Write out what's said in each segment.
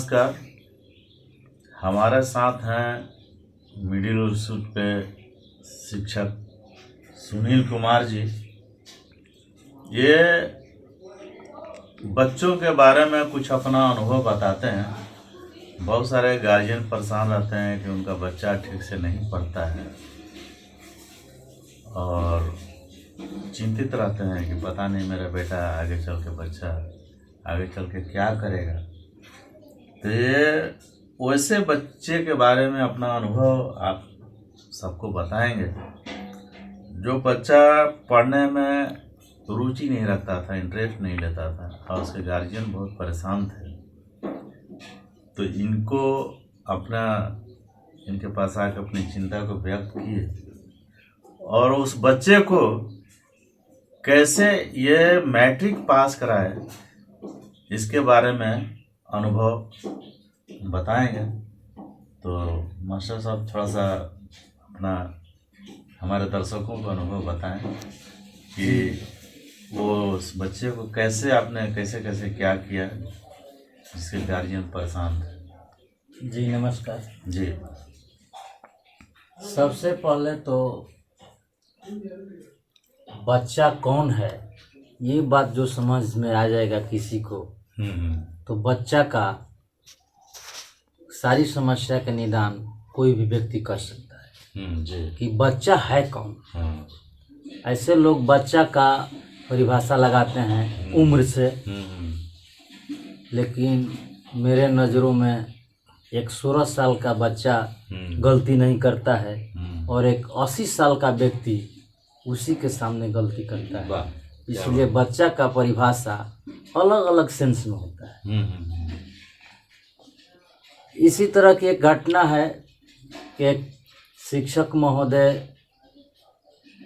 नमस्कार। हमारे साथ हैं मिडिल स्कूल पे शिक्षक सुनील कुमार जी। ये बच्चों के बारे में कुछ अपना अनुभव बताते हैं। बहुत सारे गार्जियन परेशान रहते हैं कि उनका बच्चा ठीक से नहीं पढ़ता है और चिंतित रहते हैं कि पता नहीं मेरा बेटा आगे चल के क्या करेगा। तो ये वैसे बच्चे के बारे में अपना अनुभव आप सबको बताएंगे जो बच्चा पढ़ने में रुचि नहीं रखता था, इंटरेस्ट नहीं लेता था और उसके गार्जियन बहुत परेशान थे। तो इनके पास आकर अपनी चिंता को व्यक्त किए और उस बच्चे को कैसे ये मैट्रिक पास कराए इसके बारे में अनुभव बताएंगे। तो मास्टर साहब थोड़ा सा अपना हमारे दर्शकों को अनुभव बताएं कि वो उस बच्चे को कैसे आपने कैसे क्या किया जिसके गार्जियन परेशान थे। जी नमस्कार जी। सबसे पहले तो बच्चा कौन है ये बात जो समझ में आ जाएगा किसी को, तो बच्चा का सारी समस्या का निदान कोई भी व्यक्ति कर सकता है जी। कि बच्चा है कौन। ऐसे लोग बच्चा का परिभाषा लगाते हैं उम्र से, लेकिन मेरे नज़रों में एक 16 साल का बच्चा गलती नहीं करता है और एक 80 साल का व्यक्ति उसी के सामने गलती करता है। इसलिए बच्चा का परिभाषा अलग अलग सेंस में होता है। इसी तरह की एक घटना है कि एक शिक्षक महोदय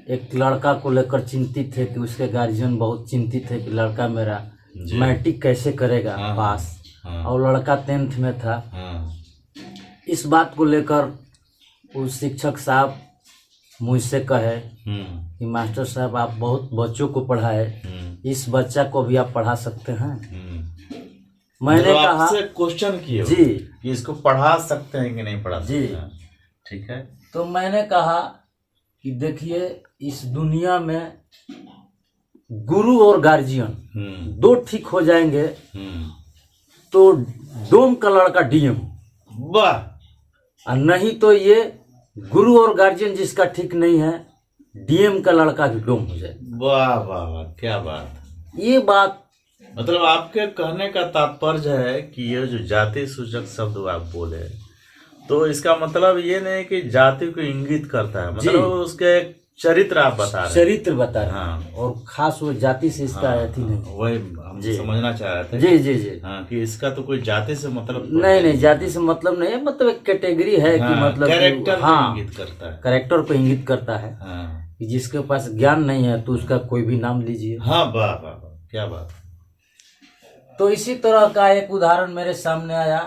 एक लड़का को लेकर चिंतित थे कि उसके गार्जियन बहुत चिंतित है कि लड़का मेरा मैट्रिक कैसे करेगा पास, और लड़का 10th में था। इस बात को लेकर उस शिक्षक साहब मुझसे कहे कि मास्टर साहब आप बहुत बच्चों को पढ़ाए, इस बच्चा को भी आप पढ़ा सकते हैं। मैंने कहा आपसे क्वेश्चन किए जी कि इसको पढ़ा सकते हैं कि नहीं पढ़ा सकते हैं। ठीक है। तो मैंने कहा कि देखिए इस दुनिया में गुरु और गार्जियन दो ठीक हो जाएंगे तो डोम का लड़का डीएम, वाह। और नहीं तो ये गुरु और गार्जियन जिसका ठीक नहीं है डीएम का लड़का भी डोम हो जाए। वाह वाह वाह, क्या बात। ये बात मतलब आपके कहने का तात्पर्य है कि ये जो जाति सूचक शब्द आप बोले तो इसका मतलब ये नहीं कि जाति को इंगित करता है, मतलब उसके चरित्र आप बता रहे हैं। चरित्र बता रहे हैं। हाँ। और खास वो जाति से इसका अथी नहीं। वही हम समझना चाह रहे थे। जी जी जी। हाँ, कि इसका तो कोई जाति से मतलब नहीं, जाति से मतलब नहीं है, मतलब एक कैटेगरी है कि मतलब कैरेक्टर को इंगित करता है। कैरेक्टर को इंगित करता है। कि जिसके पास ज्ञान नहीं है तो उसका कोई भी नाम लीजिए। हाँ, वाह वाह वाह, क्या बात। तो इसी तरह का एक उदाहरण मेरे सामने आया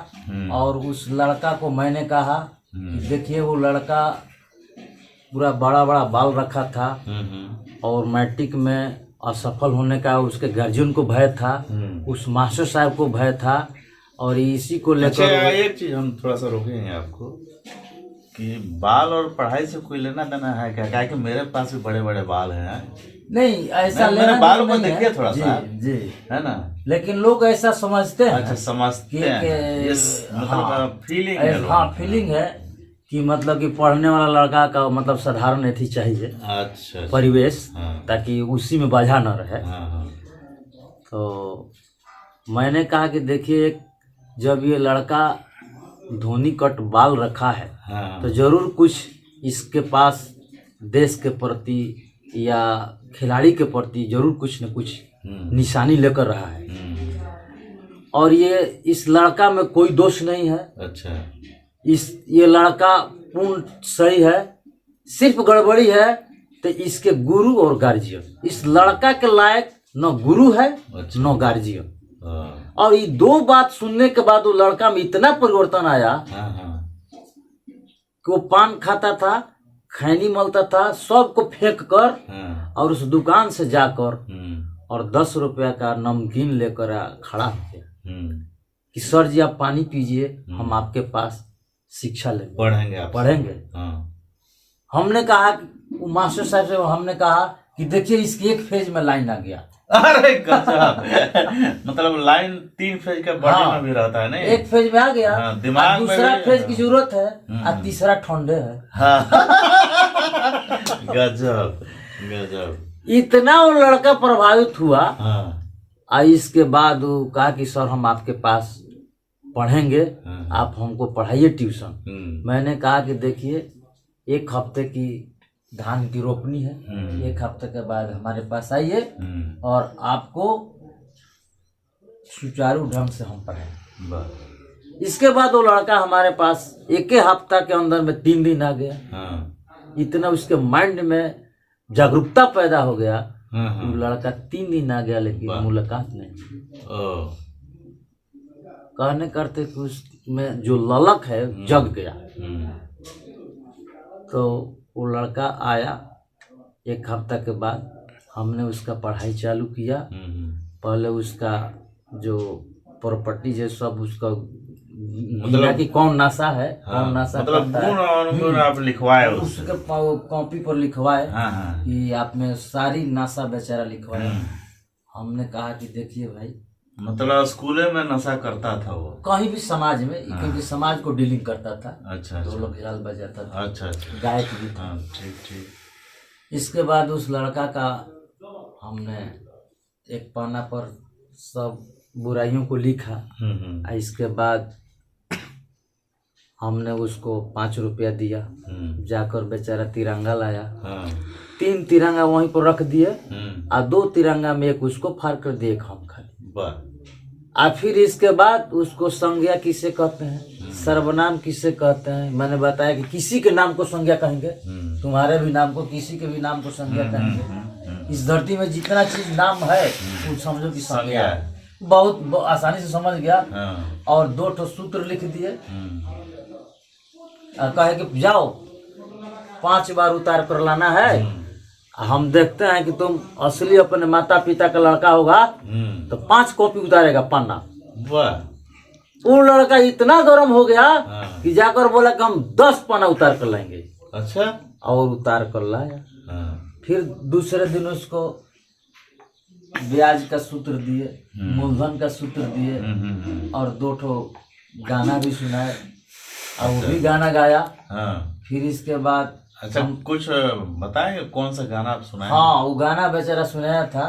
और उस लड़का को मैंने कहा कि देखिए वो लड़का पूरा बड़ा बाल रखा था और मैट्रिक में असफल होने का उसके गार्जियन को भय था, उस मास्टर साहब को भय था, और इसी को लेकर एक चीज हम थोड़ा सा रोकेंगे आपको कि बाल और पढ़ाई से कोई लेना देना है क्या कि मेरे पास भी बड़े बाल हैं। नहीं, ऐसा मेरे बालों को देखिए थोड़ा सा, जी है ना, लेकिन लोग ऐसा समझते हैं। अच्छा, समझते हैं। मतलब फीलिंग है। हाँ, फीलिंग है कि मतलब कि पढ़ने वाला लड़का का मतलब साधारण एथी चाहिए। अच्छा। परिवेश, ताकि उसी में बाधा न रहे। तो मैंने कहा कि देखिए जब ये लड़का धोनी कट बाल रखा है तो जरूर कुछ इसके पास देश के प्रति या खिलाड़ी के प्रति जरूर कुछ न कुछ निशानी लेकर रहा है। और ये इस लड़का में कोई दोष नहीं है। अच्छा। ये लड़का पूर्ण सही है, सिर्फ गड़बड़ी है तो इसके गुरु और गार्जियन, इस लड़का के लायक न गुरु है न गार्जियन। और ये दो बात सुनने के बाद वो लड़का में इतना परिवर्तन आया कि वो पान खाता था, खैनी मलता था, सबको फेंक कर और उस दुकान से जाकर और 10 रुपया का नमकीन लेकर खड़ा हो गया कि सर जी आप पानी पीजिए, हम आपके पास शिक्षा लेंगे, पढ़ेंगे आप। पढ़ेंगे। हाँ। हमने कहा कि मास्टर साहब से हमने कहा कि देखिए इसकी एक फेज में लाइन आ गया। अरे गजब। मतलब लाइन 3 फेज का बॉडी में भी रहता है नहीं? एक फेज में आ गया, हाँ, दिमाग में दूसरा भी- फेज की जरूरत है, और तीसरा ठंडे है। हाँ। गजब गजब। इतना वो लड़का प्रभावित हुआ। हाँ। और इसके बाद वो कहा कि सर हम आपके पास पढ़ेंगे, आप हमको पढ़ाइए ट्यूशन। मैंने कहा कि देखिए 1 हफ्ते की धान की रोपनी है, 1 हफ्ते के बाद हमारे पास आइए और आपको सुचारू ढंग से हम पढ़ाएंगे। इसके बाद वो लड़का हमारे पास 1 हफ्ता के अंदर में 3 दिन आ गया। हाँ। इतना उसके माइंड में जागरूकता पैदा हो गया। हाँ, हाँ। वो लड़का 3 दिन आ गया, लेकिन मुलाकात नहीं। ओ। कहने करते कि उसमें जो ललक है जग गया। तो वो लड़का आया, 1 हफ्ता के बाद हमने उसका पढ़ाई चालू किया। पहले उसका जो प्रॉपर्टी जो सब उसका मतलब कि कौन नशा है, कौन नशा मतलब करता है, गुण अवगुण आप लिखवाए उसके कॉपी पर लिखवाए। हाँ। कि आप में सारी नशा बेचारा लिखवाए। हमने कहा कि देखिए भाई, मतलब स्कूले में नशा करता था वो? कहीं भी समाज में, क्योंकि समाज को डीलिंग करता था। अच्छा। ढोलक झाल बजाता था। अच्छा। गायक भी था। हाँ, ठीक। इसके बाद उस लड़का का हमने एक पन्ना पर सब बुराइयों को लिखा। और इसके बाद हमने उसको 5 रुपया दिया। जाकर बेचारा तिरंगा लाया। 3 तिरंगा वहीं पर रख दिए, और 2 तिरंगा में एक उसको फाड़ कर दिए, एक हम खाली। और फिर इसके बाद उसको संज्ञा किसे कहते हैं, सर्वनाम किसे कहते हैं, मैंने बताया कि किसी के नाम को संज्ञा कहेंगे, तुम्हारे भी नाम को, किसी के भी नाम को संज्ञा कहेंगे। इस धरती में जितना चीज नाम है वो समझो कि संज्ञा है। बहुत आसानी से समझ गया। और 2 ठो सूत्र लिख दिए, कहे कि जाओ 5 बार उतार कर लाना है। हम देखते हैं कि तुम असली अपने माता पिता का लड़का होगा तो 5 कॉपी उतारेगा पन्ना। वो लड़का इतना गर्म हो गया कि जाकर बोला कि हम 10 पन्ना उतार कर लाएंगे। अच्छा। और उतार कर लाया। फिर दूसरे दिन उसको ब्याज का सूत्र दिए, मूलधन का सूत्र दिए, और 2 ठो गाना भी सुनाए, और वो भी गाना गाया। फिर इसके बाद अच्छा, कुछ बताएंगे कौन सा गाना आप सुनाए? हाँ, वो गाना बेचारा सुनाया था।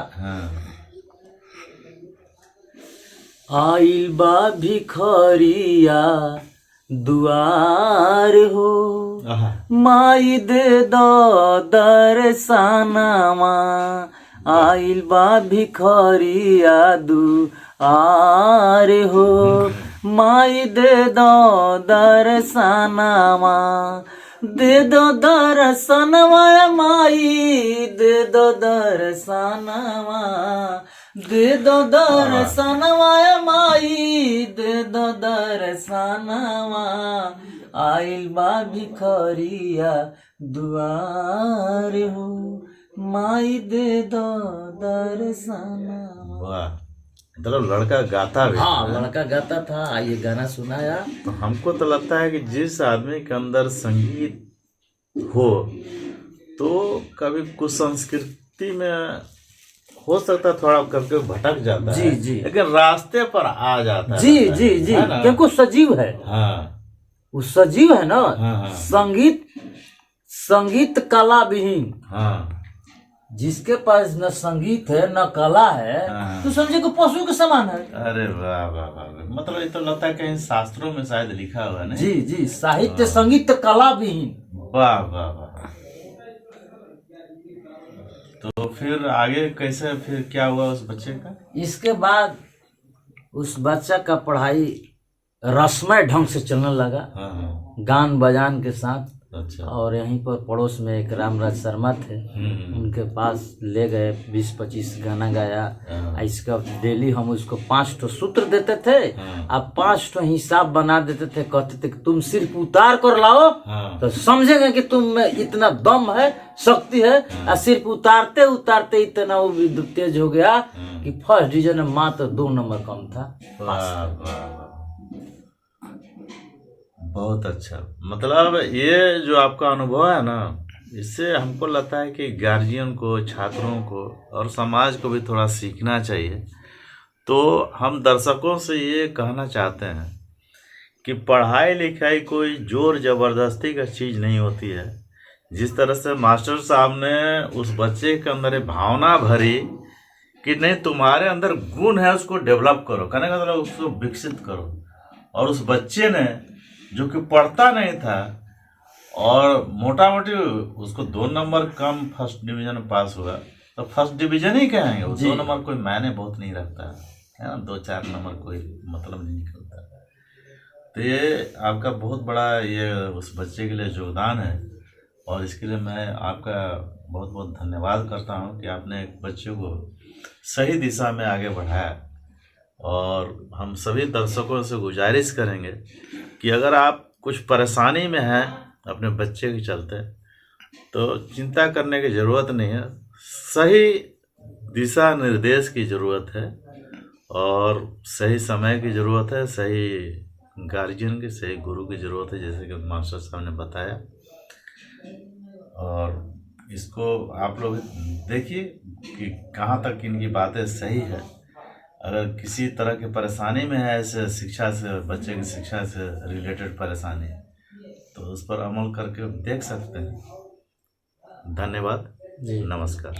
आइल बा भिखरिया दुआर हो, माई दे दो दर्शनमा। आइल बा भिखरिया दुआर हो, माई दे दो दर्शनमा। दे दो दर्शनवा माई, दे दो दर्शनवा, दे दो दर्शनवा माई, दे दो दर्शनवा। आइल बा भिखरिया दुआर हो, माई दे दो दर्शनवा। वाह, मतलब लड़का गाता भी। हाँ, लड़का गाता था। ये गाना सुनाया। तो हमको तो लगता है कि जिस आदमी के अंदर संगीत हो तो कभी कुछ संस्कृति में हो सकता है थोड़ा कभी भटक जाता है। जी। लेकिन रास्ते पर आ जाता है। जी, क्योंकि वो सजीव है। हाँ, वो सजीव है ना। हाँ। संगीत कला विहीन। हाँ। जिसके पास न संगीत है न कला है, तो समझे को पशु के समान है। अरे वाह वाह वाह, मतलब ये तो लगता है कहीं शास्त्रों में शायद लिखा हुआ है। जी, साहित्य संगीत कला विहीन। वाह वाह वाह। तो फिर आगे कैसे, फिर क्या हुआ उस बच्चे का? इसके बाद उस बच्चा का पढ़ाई रस्मय ढंग से चलने लगा। गान बजान के साथ। अच्छा। और यहीं पर पड़ोस में एक रामराज शर्मा थे, उनके पास ले गए, 20-25 गाना गाया। इसका डेली हम उसको 5 ठो सूत्र देते थे, अब 5 ठो हिसाब बना देते थे। कहते थे कि तुम सिर्फ उतार कर लाओ तो समझेंगे कि तुम में इतना दम है, शक्ति है। और सिर्फ उतारते उतारते इतना वो विद्युत तेज हो गया कि फर्स्ट डिवीजन में मात्र 2 नंबर कम था। बहुत अच्छा। मतलब ये जो आपका अनुभव है ना, इससे हमको लगता है कि गार्जियन को, छात्रों को और समाज को भी थोड़ा सीखना चाहिए। तो हम दर्शकों से ये कहना चाहते हैं कि पढ़ाई लिखाई कोई जोर जबरदस्ती का चीज़ नहीं होती है। जिस तरह से मास्टर साहब ने उस बच्चे के अंदर ये भावना भरी कि नहीं, तुम्हारे अंदर गुण है, उसको डेवलप करो, कहने का मतलब उसको विकसित करो। और उस बच्चे ने, जो कि पढ़ता नहीं था और मोटा मोटी उसको 2 नंबर कम फर्स्ट डिवीजन में पास हुआ, तो फर्स्ट डिवीजन ही कहेंगे वो। 2 नंबर कोई मायने बहुत नहीं रखता है ना, 2-4 नंबर कोई मतलब नहीं निकलता। तो ये आपका बहुत बड़ा ये उस बच्चे के लिए योगदान है, और इसके लिए मैं आपका बहुत बहुत धन्यवाद करता हूँ कि आपने एक बच्चे को सही दिशा में आगे बढ़ाया। और हम सभी दर्शकों से गुजारिश करेंगे कि अगर आप कुछ परेशानी में हैं अपने बच्चे के चलते, तो चिंता करने की ज़रूरत नहीं है। सही दिशा निर्देश की ज़रूरत है, और सही समय की ज़रूरत है, सही गार्जियन की, सही गुरु की ज़रूरत है, जैसे कि मास्टर साहब ने बताया। और इसको आप लोग देखिए कि कहाँ तक इनकी बातें सही है। अगर किसी तरह की परेशानी में है, ऐसे शिक्षा से, बच्चे की शिक्षा से रिलेटेड परेशानी, तो उस पर अमल करके देख सकते हैं। धन्यवाद, जी। नमस्कार।